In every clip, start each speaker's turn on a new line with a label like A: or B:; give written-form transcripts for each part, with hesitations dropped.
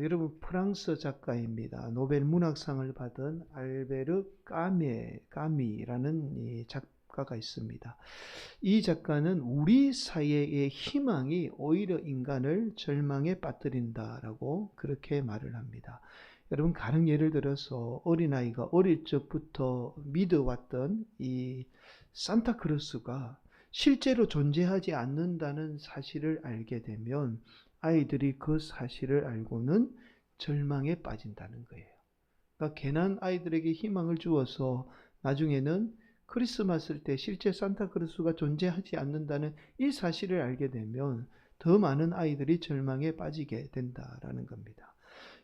A: 여러분 프랑스 작가입니다. 노벨 문학상을 받은 알베르 까미라는 이 작가가 있습니다. 이 작가는 우리 사회의 희망이 오히려 인간을 절망에 빠뜨린다라고 그렇게 말을 합니다. 여러분 가령 예를 들어서 어린아이가 어릴 적부터 믿어왔던 이 산타크로스가 실제로 존재하지 않는다는 사실을 알게 되면 아이들이 그 사실을 알고는 절망에 빠진다는 거예요. 그러니까 괜한 아이들에게 희망을 주어서 나중에는 크리스마스 때 실제 산타크로스가 존재하지 않는다는 이 사실을 알게 되면 더 많은 아이들이 절망에 빠지게 된다라는 겁니다.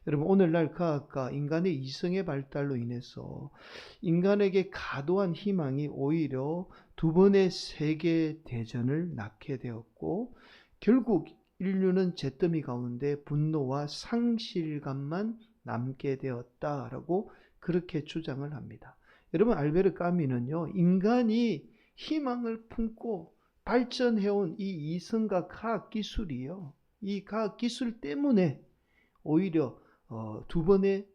A: 여러분 오늘날 과학과 인간의 이성의 발달로 인해서 인간에게 과도한 희망이 오히려 두 번의 세계대전을 낳게 되었고 결국 인류는 잿더미 가운데 분노와 상실감만 남게 되었다라고 그렇게 주장을 합니다. 여러분 알베르 까미는요, 인간이 희망을 품고 발전해온 이 이성과 과학기술이요, 이 과학기술 때문에 오히려 두 번의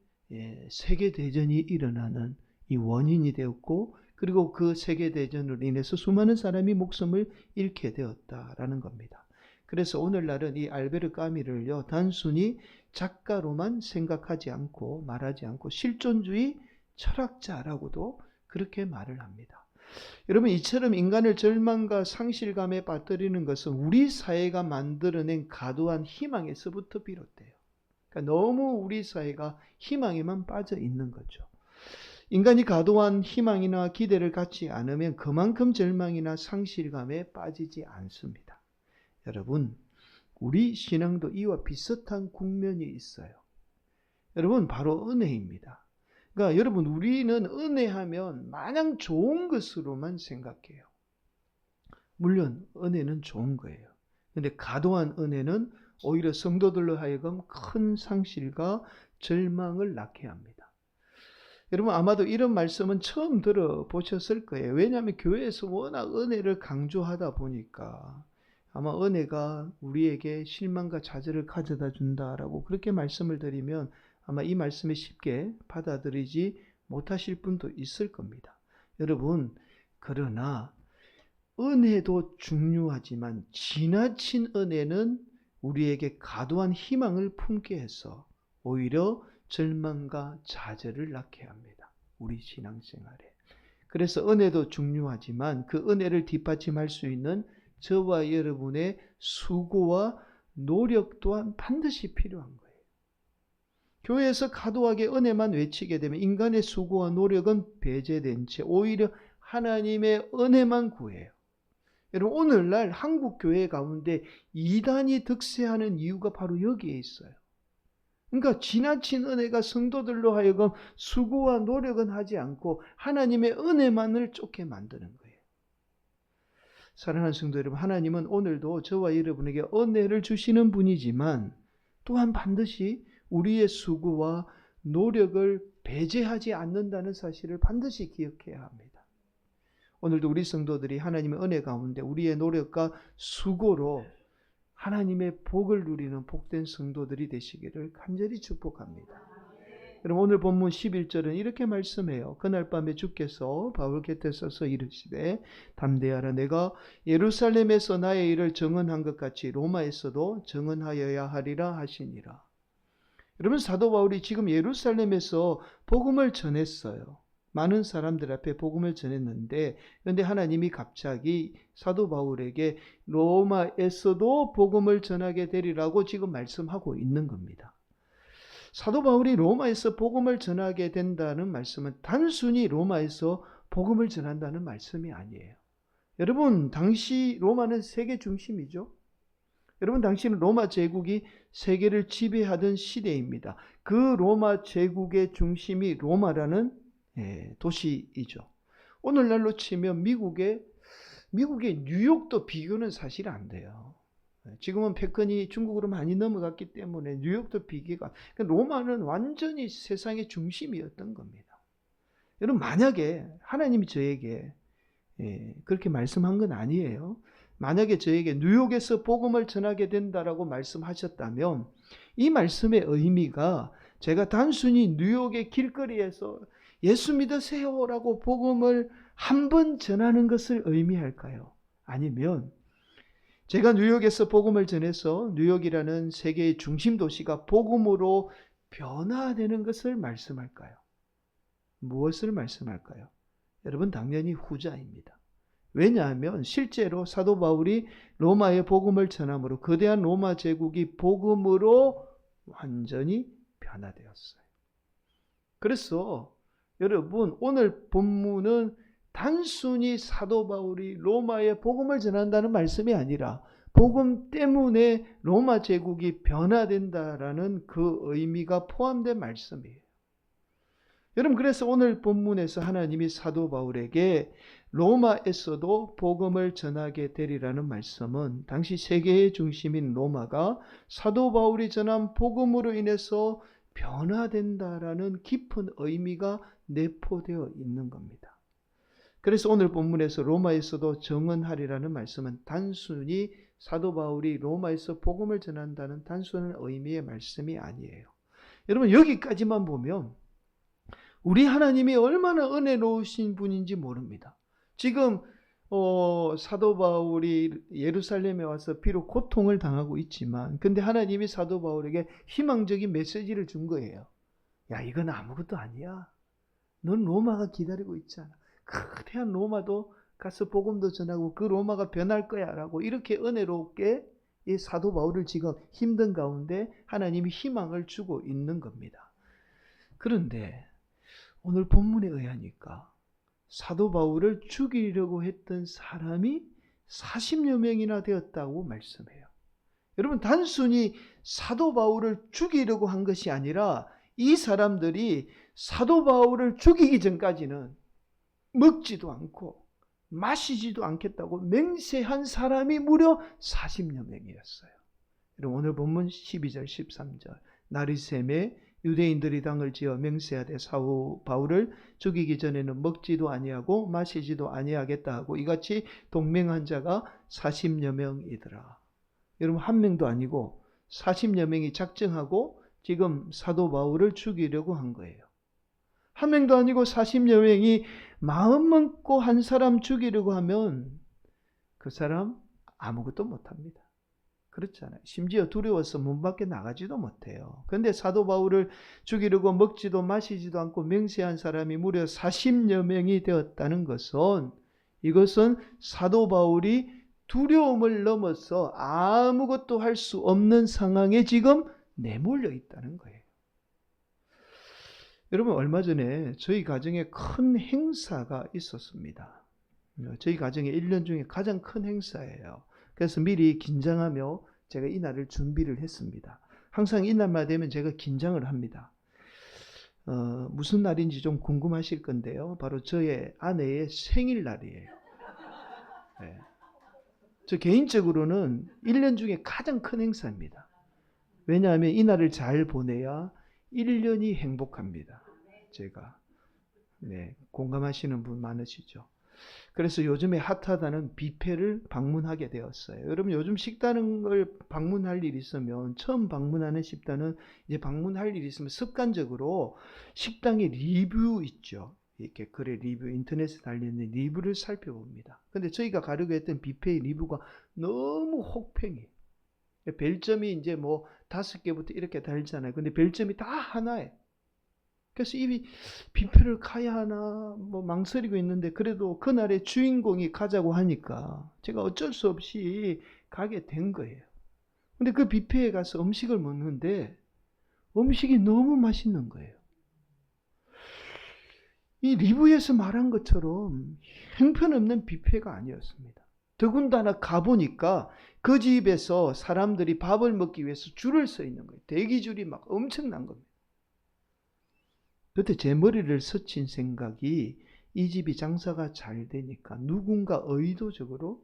A: 세계대전이 일어나는 이 원인이 되었고, 그리고 그 세계대전으로 인해서 수많은 사람이 목숨을 잃게 되었다라는 겁니다. 그래서 오늘날은 이 알베르 까미를요, 단순히 작가로만 생각하지 않고 말하지 않고 실존주의 철학자라고도 그렇게 말을 합니다. 여러분 이처럼 인간을 절망과 상실감에 빠뜨리는 것은 우리 사회가 만들어낸 과도한 희망에서부터 비롯돼요. 그러니까 너무 우리 사회가 희망에만 빠져 있는 거죠. 인간이 과도한 희망이나 기대를 갖지 않으면 그만큼 절망이나 상실감에 빠지지 않습니다. 여러분, 우리 신앙도 이와 비슷한 국면이 있어요. 여러분, 바로 은혜입니다. 그러니까 여러분, 우리는 은혜하면 마냥 좋은 것으로만 생각해요. 물론 은혜는 좋은 거예요. 그런데 과도한 은혜는 오히려 성도들로 하여금 큰 상실과 절망을 낳게 합니다. 여러분 아마도 이런 말씀은 처음 들어보셨을 거예요. 왜냐하면 교회에서 워낙 은혜를 강조하다 보니까 아마 은혜가 우리에게 실망과 좌절을 가져다 준다라고 그렇게 말씀을 드리면 아마 이 말씀을 쉽게 받아들이지 못하실 분도 있을 겁니다. 여러분, 그러나 은혜도 중요하지만 지나친 은혜는 우리에게 과도한 희망을 품게 해서 오히려 절망과 좌절을 낳게 합니다. 우리 신앙생활에. 그래서 은혜도 중요하지만 그 은혜를 뒷받침할 수 있는 저와 여러분의 수고와 노력 또한 반드시 필요한 거예요. 교회에서 과도하게 은혜만 외치게 되면 인간의 수고와 노력은 배제된 채 오히려 하나님의 은혜만 구해요. 여러분 오늘날 한국 교회 가운데 이단이 득세하는 이유가 바로 여기에 있어요. 그러니까 지나친 은혜가 성도들로 하여금 수고와 노력은 하지 않고 하나님의 은혜만을 쫓게 만드는 거예요. 사랑하는 성도 여러분, 하나님은 오늘도 저와 여러분에게 은혜를 주시는 분이지만 또한 반드시 우리의 수고와 노력을 배제하지 않는다는 사실을 반드시 기억해야 합니다. 오늘도 우리 성도들이 하나님의 은혜 가운데 우리의 노력과 수고로 하나님의 복을 누리는 복된 성도들이 되시기를 간절히 축복합니다. 여러분 오늘 본문 11절은 이렇게 말씀해요. 그날 밤에 주께서 바울 곁에 서서 이르시되 담대하라, 내가 예루살렘에서 나의 일을 증언한 것 같이 로마에서도 증언하여야 하리라 하시니라. 여러분 사도 바울이 지금 예루살렘에서 복음을 전했어요. 많은 사람들 앞에 복음을 전했는데 그런데 하나님이 갑자기 사도 바울에게 로마에서도 복음을 전하게 되리라고 지금 말씀하고 있는 겁니다. 사도 바울이 로마에서 복음을 전하게 된다는 말씀은 단순히 로마에서 복음을 전한다는 말씀이 아니에요. 여러분 당시 로마는 세계 중심이죠. 여러분 당시는 로마 제국이 세계를 지배하던 시대입니다. 그 로마 제국의 중심이 로마라는 도시이죠. 오늘날로 치면 미국의 뉴욕도 비교는 사실 안 돼요. 지금은 패권이 중국으로 많이 넘어갔기 때문에 뉴욕도 비교가, 로마는 완전히 세상의 중심이었던 겁니다. 여러분 만약에 하나님이 저에게 그렇게 말씀한 건 아니에요. 만약에 저에게 뉴욕에서 복음을 전하게 된다라고 말씀하셨다면 이 말씀의 의미가 제가 단순히 뉴욕의 길거리에서 예수 믿으세요라고 복음을 한 번 전하는 것을 의미할까요? 아니면 제가 뉴욕에서 복음을 전해서 뉴욕이라는 세계의 중심 도시가 복음으로 변화되는 것을 말씀할까요? 무엇을 말씀할까요? 여러분, 당연히 후자입니다. 왜냐하면 실제로 사도 바울이 로마의 복음을 전함으로 거대한 로마 제국이 복음으로 완전히 변화되었어요. 그래서 여러분, 오늘 본문은 단순히 사도 바울이 로마의 복음을 전한다는 말씀이 아니라 복음 때문에 로마 제국이 변화된다라는 그 의미가 포함된 말씀이에요. 여러분, 그래서 오늘 본문에서 하나님이 사도 바울에게 로마에서도 복음을 전하게 되리라는 말씀은 당시 세계의 중심인 로마가 사도 바울이 전한 복음으로 인해서 변화된다라는 깊은 의미가 내포되어 있는 겁니다. 그래서 오늘 본문에서 로마에서도 정언하리라는 말씀은 단순히 사도 바울이 로마에서 복음을 전한다는 단순한 의미의 말씀이 아니에요. 여러분, 여기까지만 보면 우리 하나님이 얼마나 은혜로우신 분인지 모릅니다. 지금 사도 바울이 예루살렘에 와서 비록 고통을 당하고 있지만 근데 하나님이 사도 바울에게 희망적인 메시지를 준 거예요. 야, 이건 아무것도 아니야. 넌 로마가 기다리고 있잖아. 거대한 로마도 가서 복음도 전하고 그 로마가 변할 거야 라고 이렇게 은혜롭게 이 사도 바울을 지금 힘든 가운데 하나님이 희망을 주고 있는 겁니다. 그런데 오늘 본문에 의하니까 사도 바울을 죽이려고 했던 사람이 40여 명이나 되었다고 말씀해요. 여러분, 단순히 사도 바울을 죽이려고 한 것이 아니라 이 사람들이 사도 바울을 죽이기 전까지는 먹지도 않고 마시지도 않겠다고 맹세한 사람이 무려 40여 명이었어요. 여러분, 오늘 본문 12절 13절 나리샘에 유대인들이 당을 지어 맹세하되 사도 바울을 죽이기 전에는 먹지도 아니하고 마시지도 아니하겠다 하고 이같이 동맹한 자가 40여 명이더라. 여러분, 한 명도 아니고 40여 명이 작정하고 지금 사도 바울을 죽이려고 한 거예요. 한 명도 아니고 40여 명이 마음 먹고 한 사람 죽이려고 하면 그 사람 아무것도 못합니다. 그렇잖아요. 심지어 두려워서 문 밖에 나가지도 못해요. 그런데 사도 바울을 죽이려고 먹지도 마시지도 않고 맹세한 사람이 무려 40여 명이 되었다는 것은 이것은 사도 바울이 두려움을 넘어서 아무것도 할 수 없는 상황에 지금 내몰려 있다는 거예요. 여러분, 얼마 전에 저희 가정에 큰 행사가 있었습니다. 저희 가정의 1년 중에 가장 큰 행사예요. 그래서 미리 긴장하며 제가 이 날을 준비를 했습니다. 항상 이 날만 되면 제가 긴장을 합니다. 무슨 날인지 좀 궁금하실 건데요. 바로 저의 아내의 생일날이에요. 네. 저 개인적으로는 1년 중에 가장 큰 행사입니다. 왜냐하면 이 날을 잘 보내야 1년이 행복합니다. 제가. 네, 공감하시는 분 많으시죠? 그래서 요즘에 핫하다는 뷔페를 방문하게 되었어요. 여러분, 요즘 식당을 방문할 일이 있으면 처음 방문하는 식당은 이제 방문할 일이 있으면 습관적으로 식당의 리뷰 있죠. 이렇게 글에 리뷰, 인터넷에 달려있는 리뷰를 살펴봅니다. 근데 저희가 가려고 했던 뷔페의 리뷰가 너무 혹평해요. 별점이 이제 뭐 5개부터 이렇게 달잖아요. 근데 별점이 다 하나예요. 그래서 이 뷔페를 가야 하나 뭐 망설이고 있는데 그래도 그날의 주인공이 가자고 하니까 제가 어쩔 수 없이 가게 된 거예요. 근데 그 뷔페에 가서 음식을 먹는데 음식이 너무 맛있는 거예요. 이 리뷰에서 말한 것처럼 형편없는 뷔페가 아니었습니다. 더군다나 가보니까 그 집에서 사람들이 밥을 먹기 위해서 줄을 서 있는 거예요. 대기줄이 막 엄청난 겁니다. 그때 제 머리를 스친 생각이 이 집이 장사가 잘 되니까 누군가 의도적으로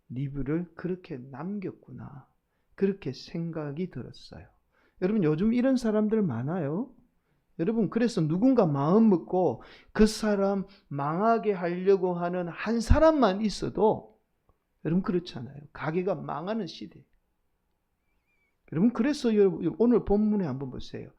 A: 리뷰를 그렇게 남겼구나. 그렇게 생각이 들었어요. 여러분, 요즘 이런 사람들 많아요. 여러분, 그래서 누군가 마음 먹고 그 사람 망하게 하려고 하는 한 사람만 있어도 여러분, 그렇잖아요. 가게가 망하는 시대. 여러분, 그래서 오늘 본문에 한번 보세요.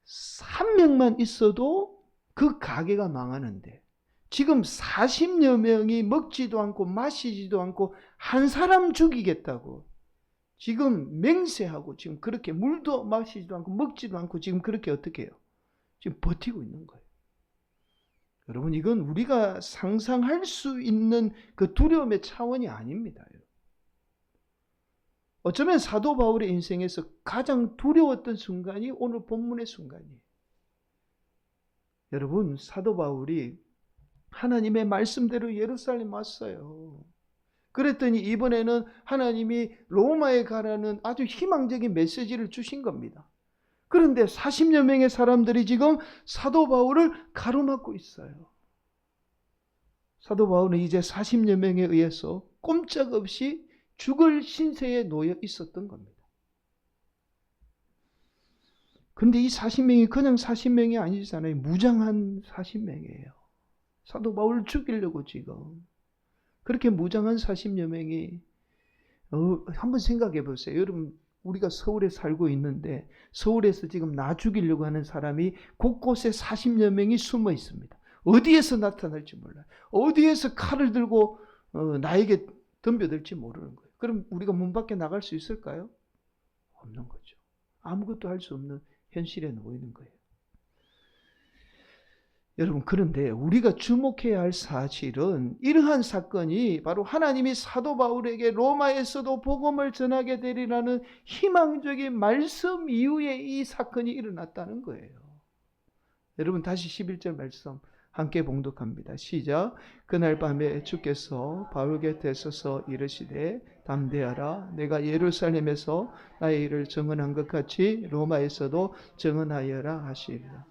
A: 3명만 있어도 그 가게가 망하는데 지금 40여 명이 먹지도 않고 마시지도 않고 한 사람 죽이겠다고 지금 맹세하고 지금 그렇게 물도 마시지도 않고 먹지도 않고 지금 그렇게 어떻게 해요? 지금 버티고 있는 거예요. 여러분, 이건 우리가 상상할 수 있는 그 두려움의 차원이 아닙니다. 어쩌면 사도 바울의 인생에서 가장 두려웠던 순간이 오늘 본문의 순간이에요. 여러분, 사도 바울이 하나님의 말씀대로 예루살렘 왔어요. 그랬더니 이번에는 하나님이 로마에 가라는 아주 희망적인 메시지를 주신 겁니다. 그런데 40여 명의 사람들이 지금 사도 바울을 가로막고 있어요. 사도 바울은 이제 40여 명에 의해서 꼼짝없이 죽을 신세에 놓여 있었던 겁니다. 근데 이 40명이 그냥 40명이 아니잖아요. 무장한 40명이에요. 사도 바울을 죽이려고 지금. 그렇게 무장한 40여 명이 한번 생각해 보세요. 여러분, 우리가 서울에 살고 있는데 서울에서 지금 나 죽이려고 하는 사람이 곳곳에 40여 명이 숨어 있습니다. 어디에서 나타날지 몰라요. 어디에서 칼을 들고 나에게 덤벼들지 모르는 거예요. 그럼 우리가 문 밖에 나갈 수 있을까요? 없는 거죠. 아무것도 할 수 없는 현실에 놓이는 거예요. 여러분, 그런데 우리가 주목해야 할 사실은 이러한 사건이 바로 하나님이 사도 바울에게 로마에서도 복음을 전하게 되리라는 희망적인 말씀 이후에 이 사건이 일어났다는 거예요. 여러분, 다시 11절 말씀 함께 봉독합니다. 시작. 그날 밤에 주께서 바울 곁에 서서 이르시되 담대하라. 내가 예루살렘에서 나의 일을 증언한 것 같이 로마에서도 증언하여라 하시리라.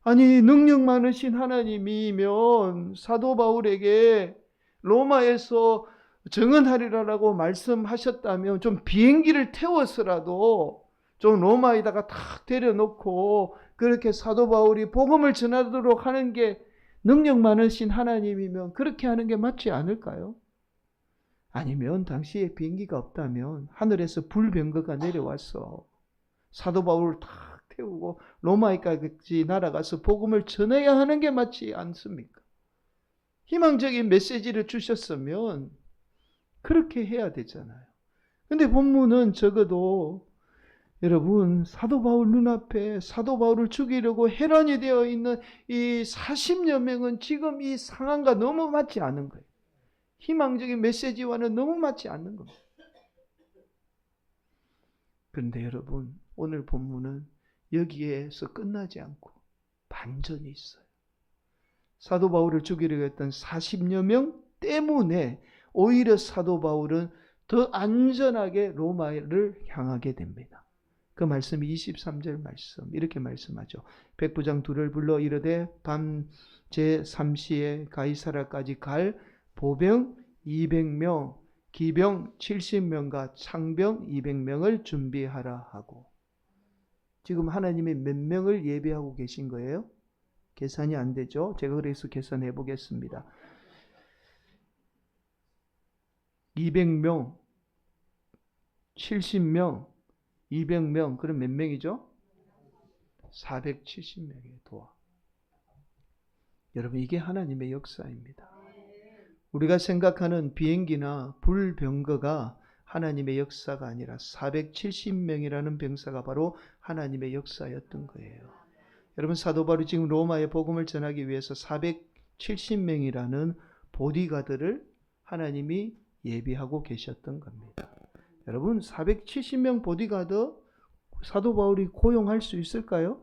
A: 아니, 능력 많으신 하나님이면 사도 바울에게 로마에서 증언하리라라고 말씀하셨다면 좀 비행기를 태워서라도 좀 로마에다가 탁 데려놓고 그렇게 사도 바울이 복음을 전하도록 하는 게 능력 많으신 하나님이면 그렇게 하는 게 맞지 않을까요? 아니면 당시에 비행기가 없다면 하늘에서 불병거가 내려와서 사도 바울을 탁 태우고 로마에까지 날아가서 복음을 전해야 하는 게 맞지 않습니까? 희망적인 메시지를 주셨으면 그렇게 해야 되잖아요. 근데 본문은 적어도 여러분, 사도 바울 눈앞에 사도 바울을 죽이려고 해란이 되어 있는 이 40여 명은 지금 이 상황과 너무 맞지 않는 거예요. 희망적인 메시지와는 너무 맞지 않는 겁니다. 그런데 여러분, 오늘 본문은 여기에서 끝나지 않고 반전이 있어요. 사도 바울을 죽이려고 했던 40여 명 때문에 오히려 사도 바울은 더 안전하게 로마를 향하게 됩니다. 그 말씀이 23절 말씀 이렇게 말씀하죠. 백부장 둘을 불러 이르되 밤 제3시에 가이사라까지 갈 보병 200명, 기병 70명과 창병 200명을 준비하라 하고. 지금 하나님이 몇 명을 예비하고 계신 거예요? 계산이 안 되죠? 제가 그래서 계산해 보겠습니다. 200명, 70명, 200명, 그럼 몇 명이죠? 470명의 도와. 여러분, 이게 하나님의 역사입니다. 우리가 생각하는 비행기나 불병거가 하나님의 역사가 아니라 470명이라는 병사가 바로 하나님의 역사였던 거예요. 여러분, 사도 바울이 지금 로마에 복음을 전하기 위해서 470명이라는 보디가드를 하나님이 예비하고 계셨던 겁니다. 여러분, 470명 보디가드 사도 바울이 고용할 수 있을까요?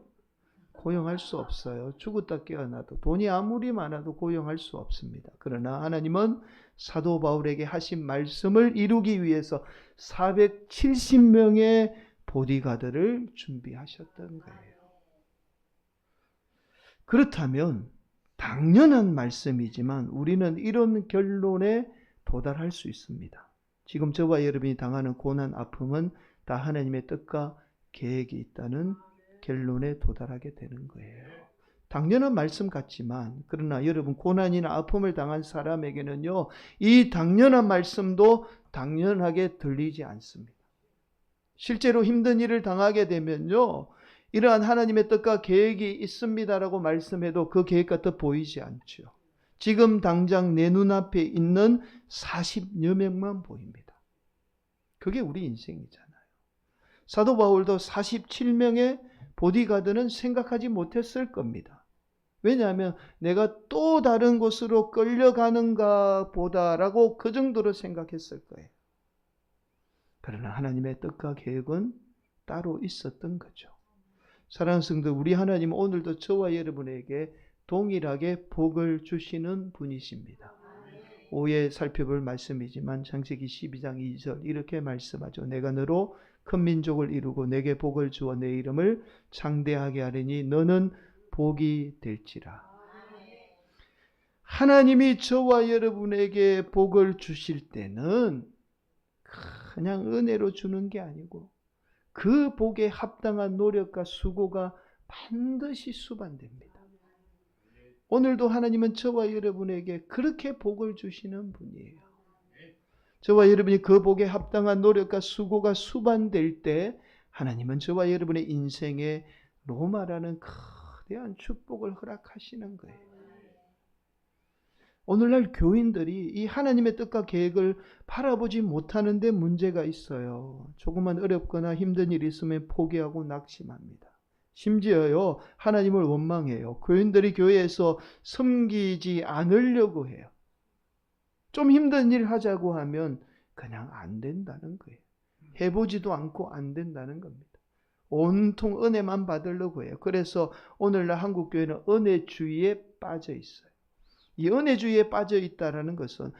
A: 고용할 수 없어요. 죽었다 깨어나도 돈이 아무리 많아도 고용할 수 없습니다. 그러나 하나님은 사도 바울에게 하신 말씀을 이루기 위해서 470명의 보디가드를 준비하셨던 거예요. 그렇다면 당연한 말씀이지만 우리는 이런 결론에 도달할 수 있습니다. 지금 저와 여러분이 당하는 고난, 아픔은 다 하나님의 뜻과 계획이 있다는 결론에 도달하게 되는 거예요. 당연한 말씀 같지만 그러나 여러분, 고난이나 아픔을 당한 사람에게는요, 이 당연한 말씀도 당연하게 들리지 않습니다. 실제로 힘든 일을 당하게 되면요, 이러한 하나님의 뜻과 계획이 있습니다라고 말씀해도 그 계획 같아 보이지 않죠. 지금 당장 내 눈앞에 있는 40여 명만 보입니다. 그게 우리 인생이잖아요. 사도 바울도 47명의 보디가드는 생각하지 못했을 겁니다. 왜냐하면 내가 또 다른 곳으로 끌려가는가 보다라고 그 정도로 생각했을 거예요. 그러나 하나님의 뜻과 계획은 따로 있었던 거죠. 사랑하는 성도, 우리 하나님은 오늘도 저와 여러분에게 동일하게 복을 주시는 분이십니다. 오후에 살펴볼 말씀이지만 창세기 12장 2절 이렇게 말씀하죠. 내가 너로 큰 민족을 이루고 내게 복을 주어 내 이름을 창대하게 하리니 너는 복이 될지라. 하나님이 저와 여러분에게 복을 주실 때는 그냥 은혜로 주는 게 아니고 그 복에 합당한 노력과 수고가 반드시 수반됩니다. 오늘도 하나님은 저와 여러분에게 그렇게 복을 주시는 분이에요. 저와 여러분이 그 복에 합당한 노력과 수고가 수반될 때 하나님은 저와 여러분의 인생에 로마라는 거대한 축복을 허락하시는 거예요. 오늘날 교인들이 이 하나님의 뜻과 계획을 바라보지 못하는 데 문제가 있어요. 조금만 어렵거나 힘든 일이 있으면 포기하고 낙심합니다. 심지어요, 하나님을 원망해요. 교인들이 교회에서 섬기지 않으려고 해요. 좀 힘든 일 하자고 하면 그냥 안 된다는 거예요. 해보지도 않고 안 된다는 겁니다. 온통 은혜만 받으려고 해요. 그래서 오늘날 한국교회는 은혜주의에 빠져 있어요. 이 은혜주의에 빠져 있다는 것은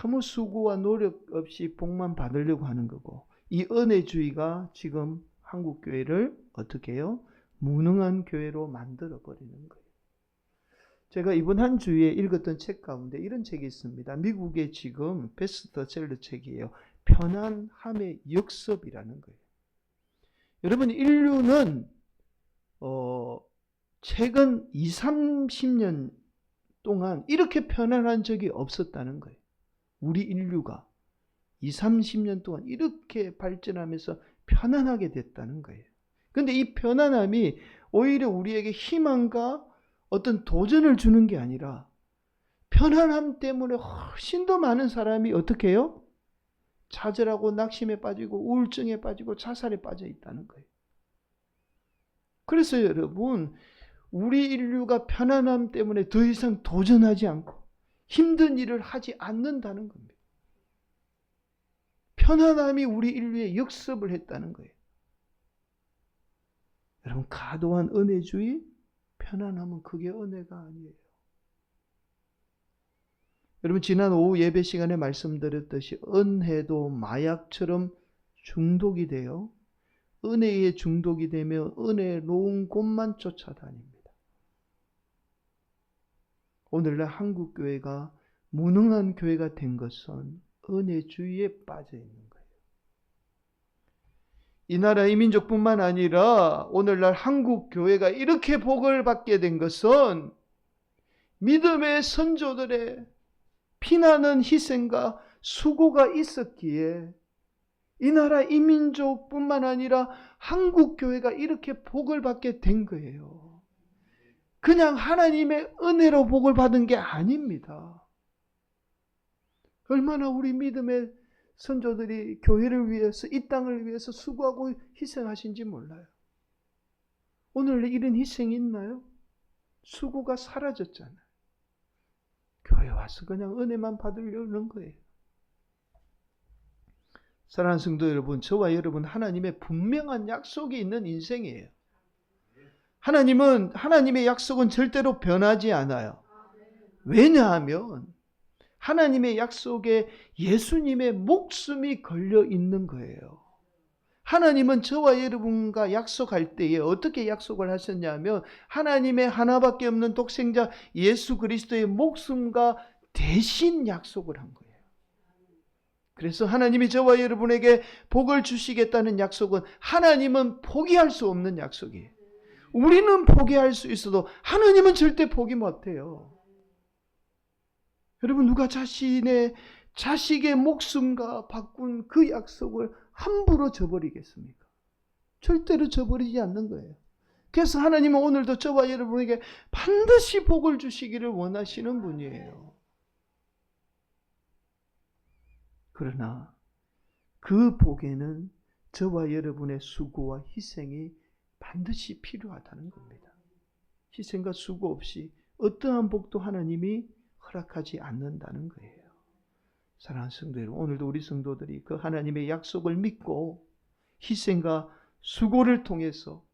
A: 아무 수고와 노력 없이 복만 받으려고 하는 거고, 이 은혜주의가 지금 한국교회를 어떻게 해요? 무능한 교회로 만들어버리는 거예요. 제가 이번 한 주에 읽었던 책 가운데 이런 책이 있습니다. 미국의 지금 베스트셀러 책이에요. 편안함의 역습이라는 거예요. 여러분, 인류는 최근 20-30년 동안 이렇게 편안한 적이 없었다는 거예요. 우리 인류가 20-30년 동안 이렇게 발전하면서 편안하게 됐다는 거예요. 그런데 이 편안함이 오히려 우리에게 희망과 어떤 도전을 주는 게 아니라 편안함 때문에 훨씬 더 많은 사람이 어떻게 해요? 좌절하고 낙심에 빠지고 우울증에 빠지고 자살에 빠져 있다는 거예요. 그래서 여러분, 우리 인류가 편안함 때문에 더 이상 도전하지 않고 힘든 일을 하지 않는다는 겁니다. 편안함이 우리 인류의 역습을 했다는 거예요. 여러분, 과도한 은혜주의, 편안함은 그게 은혜가 아니에요. 여러분, 지난 오후 예배 시간에 말씀드렸듯이 은혜도 마약처럼 중독이 돼요. 은혜에 중독이 되면 은혜로운 곳만 쫓아다닙니다. 오늘날 한국교회가 무능한 교회가 된 것은 은혜주의에 빠져 있는 거예요. 이 나라 이민족뿐만 아니라 오늘날 한국교회가 이렇게 복을 받게 된 것은 믿음의 선조들의 피나는 희생과 수고가 있었기에 이 나라 이민족뿐만 아니라 한국교회가 이렇게 복을 받게 된 거예요. 그냥 하나님의 은혜로 복을 받은 게 아닙니다. 얼마나 우리 믿음의 선조들이 교회를 위해서, 이 땅을 위해서 수고하고 희생하신지 몰라요. 오늘 이런 희생이 있나요? 수고가 사라졌잖아요. 교회 와서 그냥 은혜만 받으려는 거예요. 사랑하는 성도 여러분, 저와 여러분 하나님의 분명한 약속이 있는 인생이에요. 하나님의 약속은 절대로 변하지 않아요. 왜냐하면 하나님의 약속에 예수님의 목숨이 걸려 있는 거예요. 하나님은 저와 여러분과 약속할 때에 어떻게 약속을 하셨냐면 하나님의 하나밖에 없는 독생자 예수 그리스도의 목숨과 대신 약속을 한 거예요. 그래서 하나님이 저와 여러분에게 복을 주시겠다는 약속은 하나님은 포기할 수 없는 약속이에요. 우리는 포기할 수 있어도 하나님은 절대 포기 못해요. 여러분, 누가 자신의 자식의 목숨과 바꾼 그 약속을 함부로 져버리겠습니까? 절대로 져버리지 않는 거예요. 그래서 하나님은 오늘도 저와 여러분에게 반드시 복을 주시기를 원하시는 분이에요. 그러나 그 복에는 저와 여러분의 수고와 희생이 반드시 필요하다는 겁니다. 희생과 수고 없이 어떠한 복도 하나님이 허락하지 않는다는 거예요. 사랑하는 성도 여러분, 오늘도 우리 성도들이 그 하나님의 약속을 믿고 희생과 수고를 통해서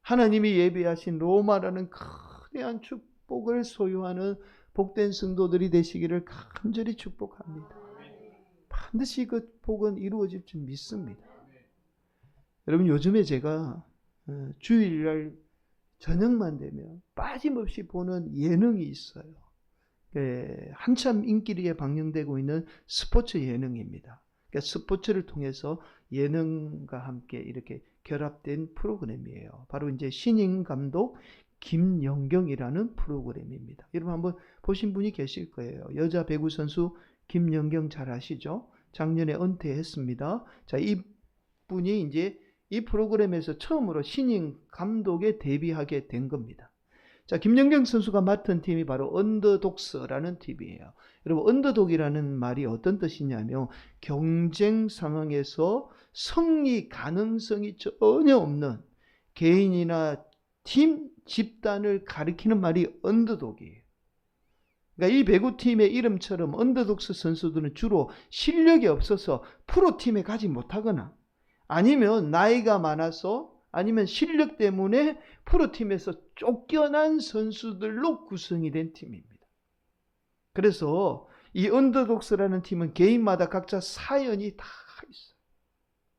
A: 하나님이 예비하신 로마라는 거대한 축복을 소유하는 복된 성도들이 되시기를 간절히 축복합니다. 반드시 그 복은 이루어질 줄 믿습니다. 여러분, 요즘에 제가 주일날 저녁만 되면 빠짐없이 보는 예능이 있어요. 한참 인기리에 방영되고 있는 스포츠 예능입니다. 그러니까 스포츠를 통해서 예능과 함께 이렇게 결합된 프로그램이에요. 바로 이제 신인 감독 김연경이라는 프로그램입니다. 여러분 한번 보신 분이 계실 거예요. 여자 배구 선수 김연경 잘 아시죠? 작년에 은퇴했습니다. 자, 이 분이 이제 이 프로그램에서 처음으로 신인 감독에 데뷔하게 된 겁니다. 자, 김연경 선수가 맡은 팀이 바로 언더독스라는 팀이에요. 여러분, 언더독이라는 말이 어떤 뜻이냐면 경쟁 상황에서 승리 가능성이 전혀 없는 개인이나 팀, 집단을 가리키는 말이 언더독이에요. 그러니까 이 배구팀의 이름처럼 언더독스 선수들은 주로 실력이 없어서 프로팀에 가지 못하거나 아니면 나이가 많아서 아니면 실력 때문에 프로팀에서 쫓겨난 선수들로 구성이 된 팀입니다. 그래서 이 언더독스라는 팀은 개인마다 각자 사연이 다 있어요.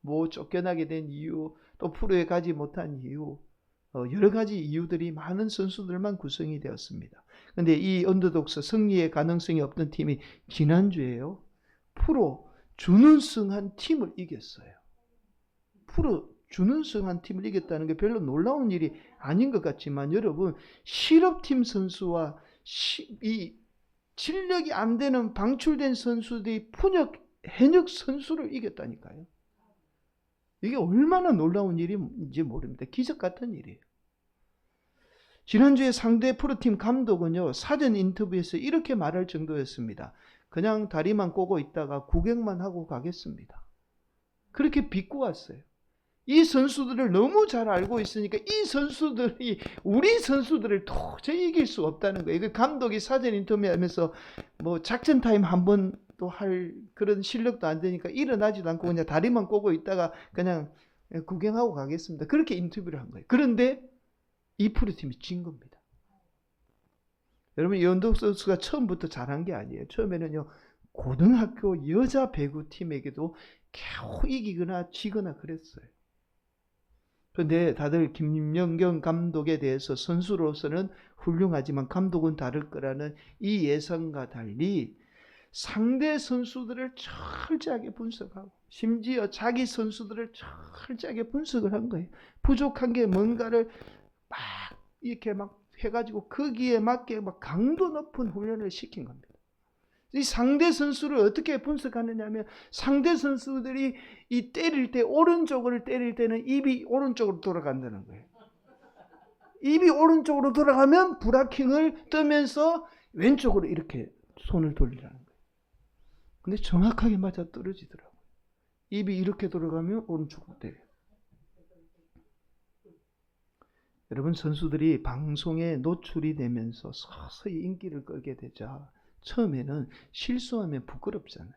A: 뭐 쫓겨나게 된 이유, 또 프로에 가지 못한 이유, 여러 가지 이유들이 많은 선수들만 구성이 되었습니다. 그런데 이 언더독스 승리의 가능성이 없던 팀이 지난주에요, 프로 준우승한 팀을 이겼어요. 프로 준우승한 팀을 이겼다는 게 별로 놀라운 일이 아닌 것 같지만 여러분, 실업팀 선수와 이 실력이 안 되는 방출된 선수들이 현역 선수를 이겼다니까요. 이게 얼마나 놀라운 일인지 모릅니다. 기적 같은 일이에요. 지난주에 상대 프로팀 감독은요, 사전 인터뷰에서 이렇게 말할 정도였습니다. 그냥 다리만 꼬고 있다가 구경만 하고 가겠습니다. 그렇게 비꼬았어요. 이 선수들을 너무 잘 알고 있으니까 이 선수들이 우리 선수들을 도저히 이길 수 없다는 거예요. 그 감독이 사전 인터뷰하면서 뭐 작전 타임 한 번도 할 그런 실력도 안 되니까 일어나지도 않고 그냥 다리만 꼬고 있다가 그냥 구경하고 가겠습니다. 그렇게 인터뷰를 한 거예요. 그런데 이 프로팀이 진 겁니다. 여러분, 이언덕 선수가 처음부터 잘한 게 아니에요. 처음에는요, 고등학교 여자 배구팀에게도 겨우 이기거나 지거나 그랬어요. 그런데 다들 김연경 감독에 대해서 선수로서는 훌륭하지만 감독은 다를 거라는 이 예상과 달리 상대 선수들을 철저하게 분석하고 심지어 자기 선수들을 철저하게 분석을 한 거예요. 부족한 게 뭔가를 막 이렇게 막 해가지고 거기에 맞게 막 강도 높은 훈련을 시킨 겁니다. 이 상대 선수를 어떻게 분석하느냐 하면 상대 선수들이 이 때릴 때 오른쪽으로 때릴 때는 입이 오른쪽으로 돌아간다는 거예요. 입이 오른쪽으로 돌아가면 브라킹을 뜨면서 왼쪽으로 이렇게 손을 돌리라는 거예요. 근데 정확하게 맞아 떨어지더라고요. 입이 이렇게 돌아가면 오른쪽으로 때려요. 여러분, 선수들이 방송에 노출이 되면서 서서히 인기를 끌게 되자 처음에는 실수하면 부끄럽잖아요.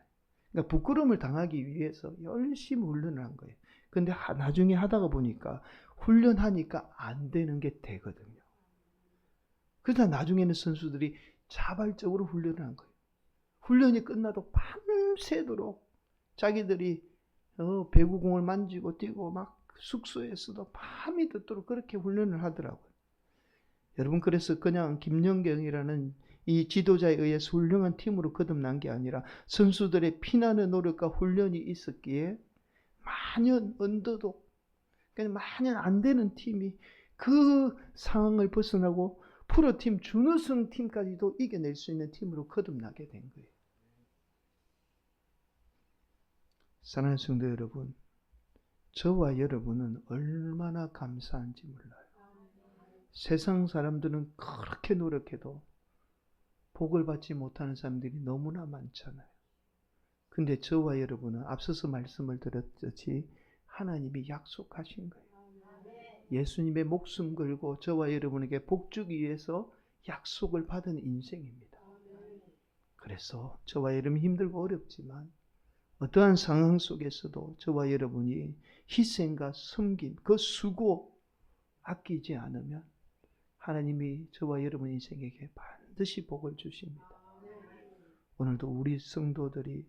A: 그러니까 부끄러움을 당하기 위해서 열심히 훈련을 한 거예요. 근데 나중에 하다가 보니까 훈련하니까 안 되는 게 되거든요. 그러다 나중에는 선수들이 자발적으로 훈련을 한 거예요. 훈련이 끝나도 밤새도록 자기들이 배구공을 만지고 뛰고 막 숙소에서도 밤이 늦도록 그렇게 훈련을 하더라고요. 여러분, 그래서 그냥 김연경이라는 이 지도자에 의해서 훌륭한 팀으로 거듭난 게 아니라 선수들의 피나는 노력과 훈련이 있었기에 만연 언더독, 만연 안 되는 팀이 그 상황을 벗어나고 프로팀 준우승 팀까지도 이겨낼 수 있는 팀으로 거듭나게 된 거예요. 사랑하는 성도 여러분, 저와 여러분은 얼마나 감사한지 몰라요. 세상 사람들은 그렇게 노력해도 복을 받지 못하는 사람들이 너무나 많잖아요. 근데 저와 여러분은 앞서서 말씀을 드렸듯이 하나님이 약속하신 거예요. 예수님의 목숨 걸고 저와 여러분에게 복 주기 위해서 약속을 받은 인생입니다. 그래서 저와 여러분 힘들고 어렵지만 어떠한 상황 속에서도 저와 여러분이 희생과 섬김, 그 수고 아끼지 않으면 하나님이 저와 여러분 인생에게 반드시 복을 주십니다. 오늘도 우리 성도들이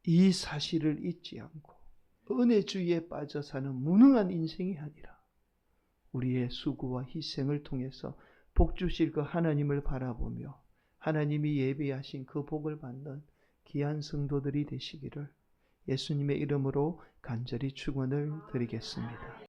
A: 이 사실을 잊지 않고 은혜 주의에 빠져 사는 무능한 인생이 아니라 우리의 수고와 희생을 통해서 복 주실 그 하나님을 바라보며 하나님이 예비하신 그 복을 받는 귀한 성도들이 되시기를 예수님의 이름으로 간절히 축원을 드리겠습니다.